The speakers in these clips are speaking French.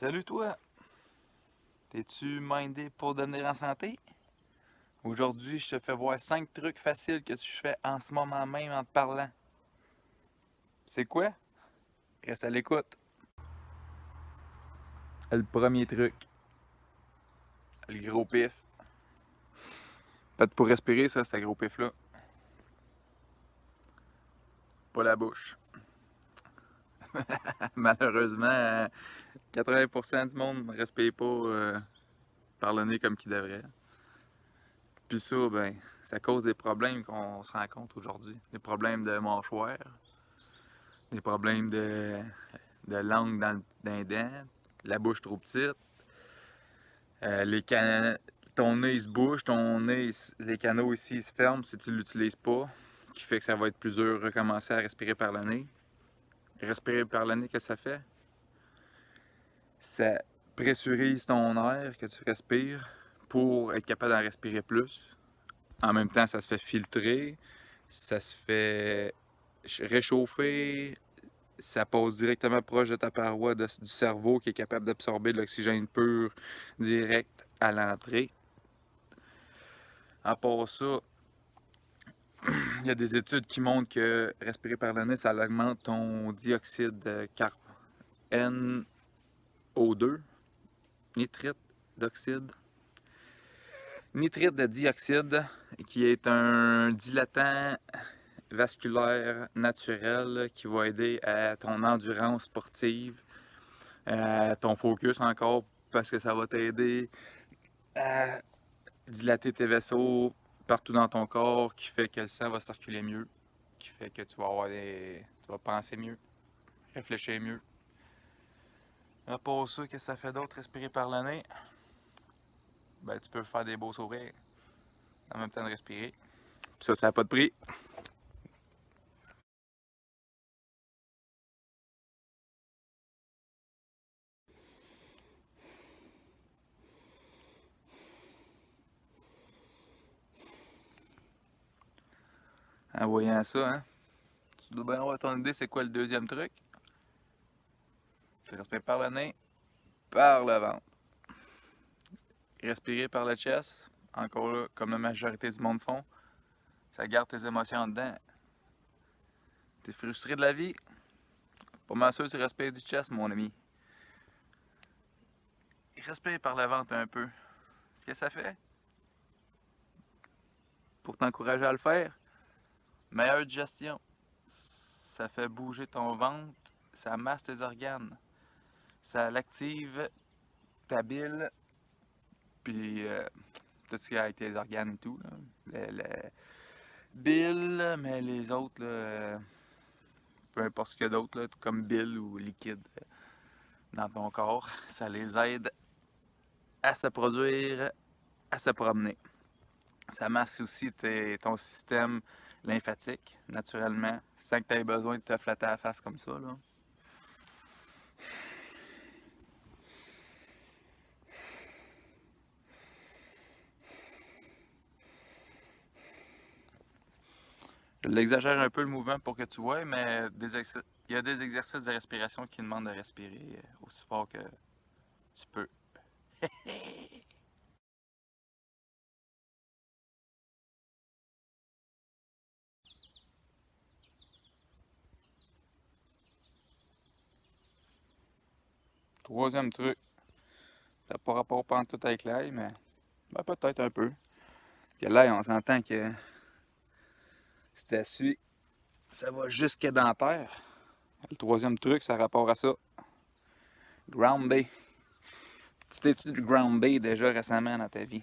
Salut toi! T'es-tu mindé pour devenir en santé? Aujourd'hui, je te fais voir 5 trucs faciles que tu fais en ce moment même en te parlant. C'est quoi? Reste à l'écoute. Le premier truc, le gros pif. Peut-être pour respirer, ça, c'est gros pif-là. Pas la bouche. Malheureusement, 80% du monde ne respire pas par le nez comme qu'il devrait. Puis ça, ben, ça cause des problèmes qu'on se rend compte aujourd'hui. Des problèmes de mâchoire, des problèmes de langue dans les dents, la bouche trop petite, ton nez il se bouche, les canaux ici ils se ferment si tu ne l'utilises pas, qui fait que ça va être plus dur de recommencer à respirer par le nez. Respirer par le nez, qu'est-ce que ça fait? Ça pressurise ton air que tu respires pour être capable d'en respirer plus. En même temps, ça se fait filtrer, ça se fait réchauffer, ça passe directement proche de ta paroi du cerveau qui est capable d'absorber de l'oxygène pur direct à l'entrée. À part ça, il y a des études qui montrent que respirer par le nez, ça augmente ton dioxyde de NO2, nitrite d'oxyde. Nitrite de dioxyde, qui est un dilatant vasculaire naturel qui va aider à ton endurance sportive, à ton focus encore, parce que ça va t'aider à dilater tes vaisseaux partout dans ton corps, qui fait que le sang va circuler mieux, qui fait que tu vas penser mieux, réfléchir mieux. À part ça, qu'est-ce que ça fait d'autre, respirer par le nez? Ben, tu peux faire des beaux sourires en même temps de respirer. Puis ça n'a pas de prix. En voyant ça, hein? Tu dois bien avoir ton idée, c'est quoi le deuxième truc? Tu respires par le nez, par le ventre. Respirer par le chest, encore là, comme la majorité du monde font, ça garde tes émotions en dedans. T'es frustré de la vie? Pas mal sûr que tu respires du chest, mon ami. Respire par le ventre un peu. Ce que ça fait, pour t'encourager à le faire, meilleure digestion. Ça fait bouger ton ventre, ça masse tes organes. Ça l'active ta bile, puis tout ce qui a avec tes organes et tout. Là. Le bile, mais les autres, là, peu importe ce qu'il y a d'autre, là, comme bile ou liquide dans ton corps, ça les aide à se produire, à se promener. Ça masse aussi ton système lymphatique, naturellement, sans que tu aies besoin de te flatter la face comme ça. Là. Je l'exagère un peu le mouvement pour que tu vois, mais il y a des exercices de respiration qui demandent de respirer aussi fort que tu peux. Troisième truc, ça n'a pas rapport tout avec l'ail, mais ben, peut-être un peu. Que l'ail, on s'entend que c'est assis, ça va jusque dans la terre. Le troisième truc, ça a rapport à ça. Groundé. Tu t'es-tu groundé déjà récemment dans ta vie?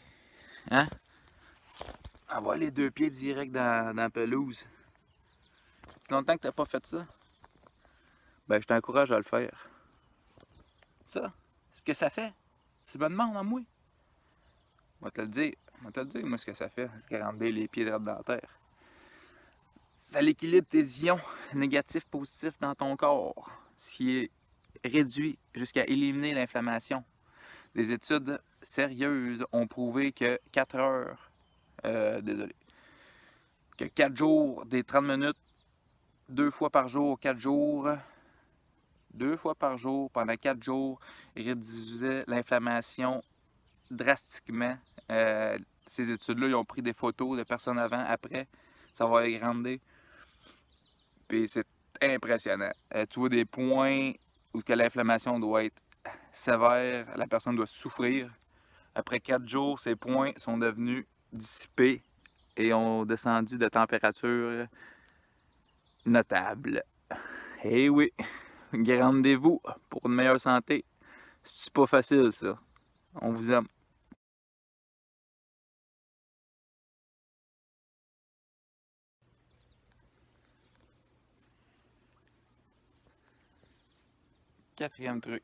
Hein? Avoir les deux pieds direct dans la pelouse. C'est longtemps que t'as pas fait ça? Ben, je t'encourage à le faire. Ça, ce que ça fait, tu me demandes à moi. Moi te le dire. Moi te le dire, moi, ce que ça fait. C'est groundé les pieds droits dans la terre. Ça l'équilibre tes ions négatifs, positifs dans ton corps. Ce qui est réduit jusqu'à éliminer l'inflammation. Des études sérieuses ont prouvé que 4 heures, désolé, que 4 jours, des 30 minutes, 2 fois par jour, 4 jours, 2 fois par jour, pendant 4 jours, réduisait l'inflammation drastiquement. Ces études-là, ils ont pris des photos de personnes avant, après, ça va agrandir. Puis c'est impressionnant. Tu vois des points où que l'inflammation doit être sévère, la personne doit souffrir. Après 4 jours, ces points sont devenus dissipés et ont descendu de température notable. Eh oui, rendez-vous pour une meilleure santé. C'est pas facile ça. On vous aime. Quatrième truc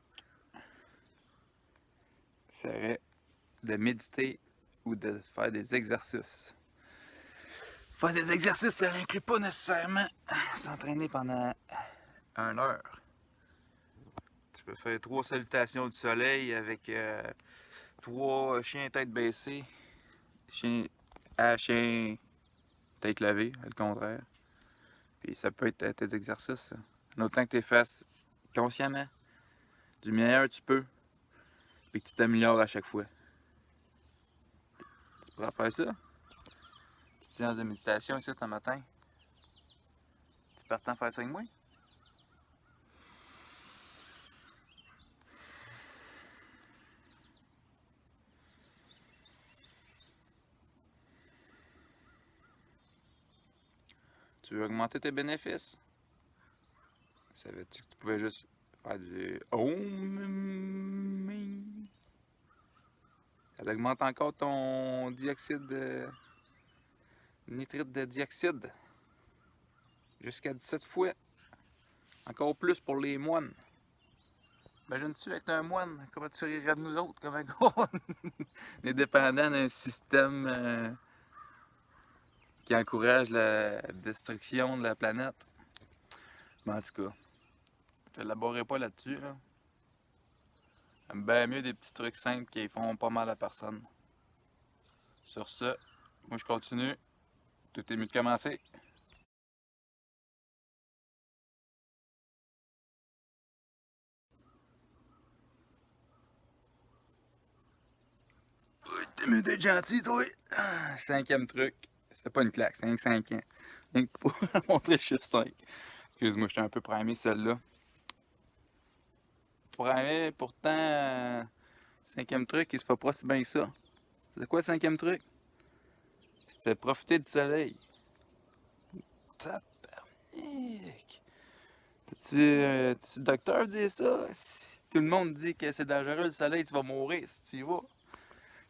serait de méditer ou de faire des exercices. Faire des exercices, ça n'inclut pas nécessairement s'entraîner pendant 1 heure. Tu peux faire 3 salutations du soleil avec 3 chiens tête baissée, chien tête levée, le contraire. Puis ça peut être tes exercices. En autant que tu les fasses consciemment, du meilleur tu peux, puis que tu t'améliores à chaque fois. Tu pourras faire ça. Petite séance de méditation ici le matin. Tu partant faire ça avec moi? Tu veux augmenter tes bénéfices? Savais-tu que tu pouvais juste faire du Om? Ça augmente encore ton nitrite de dioxyde jusqu'à 17 fois. Encore plus pour les moines. Imagine-tu avec un moine, comment tu rirais de nous autres, comment on est dépendant d'un système qui encourage la destruction de la planète. Mais en tout cas, je n'élaborerai pas là-dessus. Là. J'aime bien mieux des petits trucs simples qui font pas mal à personne. Sur ce, moi je continue. Tout est mieux de commencer. T'es mieux d'être gentil, toi. Cinquième truc. C'est pas une claque, c'est un 5 ans. Rien que pour montrer le chiffre 5. Excuse-moi, j'étais un peu primé celle-là. Primé, pourtant, cinquième truc, il se fait pas si bien que ça. C'est quoi le cinquième truc? C'était profiter du soleil. Tabarnak! Tu le docteur dit ça? Si tout le monde dit que c'est dangereux le soleil, tu vas mourir si tu y vas.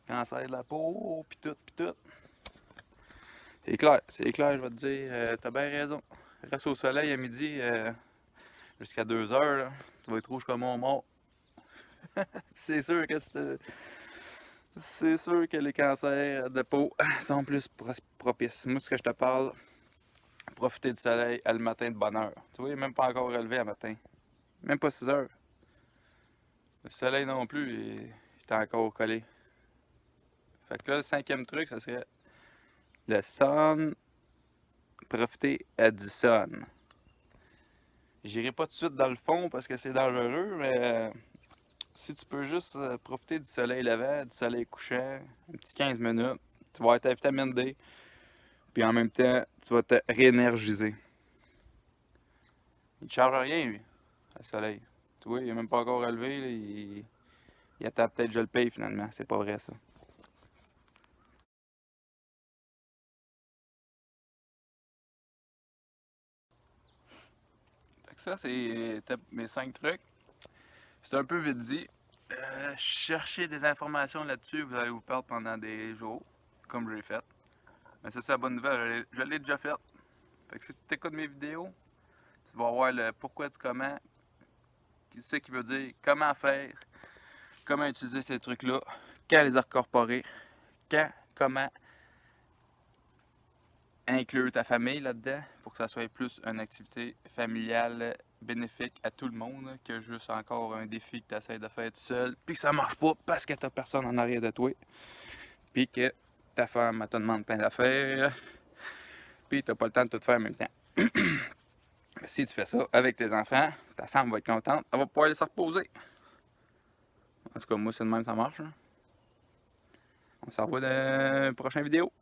Cancer de la peau, pis tout, pis tout. C'est clair, je vais te dire, t'as bien raison. Reste au soleil à midi jusqu'à 2 heures, là. Tu vas être rouge comme un mort. C'est sûr que c'est sûr que les cancers de peau sont plus propices. Moi, ce que je te parle, profiter du soleil le matin de bonne heure. Tu vois, il n'est même pas encore relevé à matin. Même pas 6 heures. Le soleil non plus, il est encore collé. Fait que là, le cinquième truc, ça serait le sun. Profiter du sun. J'irai pas tout de suite dans le fond parce que c'est dangereux, mais si tu peux juste profiter du soleil levant, du soleil couchant, un petit 15 minutes, tu vas avoir ta vitamine D, puis en même temps, tu vas te réénergiser. Il ne charge rien, lui, le soleil. Tu vois, il n'est même pas encore relevé, là, il attend peut-être que je le paye finalement. C'est pas vrai, ça. Fait que ça, c'est mes 5 trucs. C'est un peu vite dit. Cherchez des informations là-dessus, vous allez vous perdre pendant des jours, comme je l'ai fait. Mais ça, c'est la bonne nouvelle, je l'ai déjà fait. Fait que si tu écoutes mes vidéos, tu vas voir le pourquoi du comment, ce qui veut dire comment faire, comment utiliser ces trucs-là, quand les incorporer, comment inclure ta famille là-dedans pour que ça soit plus une activité familiale bénéfique à tout le monde que juste encore un défi que tu essaies de faire tout seul, puis que ça marche pas parce que t'as personne en arrière de toi, puis que ta femme te demande plein d'affaires, puis t'as pas le temps de tout faire en même temps. Mais si tu fais ça avec tes enfants, ta femme va être contente, elle va pouvoir aller se reposer. En tout cas, moi, c'est de même, ça marche. Là. On se revoit dans la prochaine vidéo.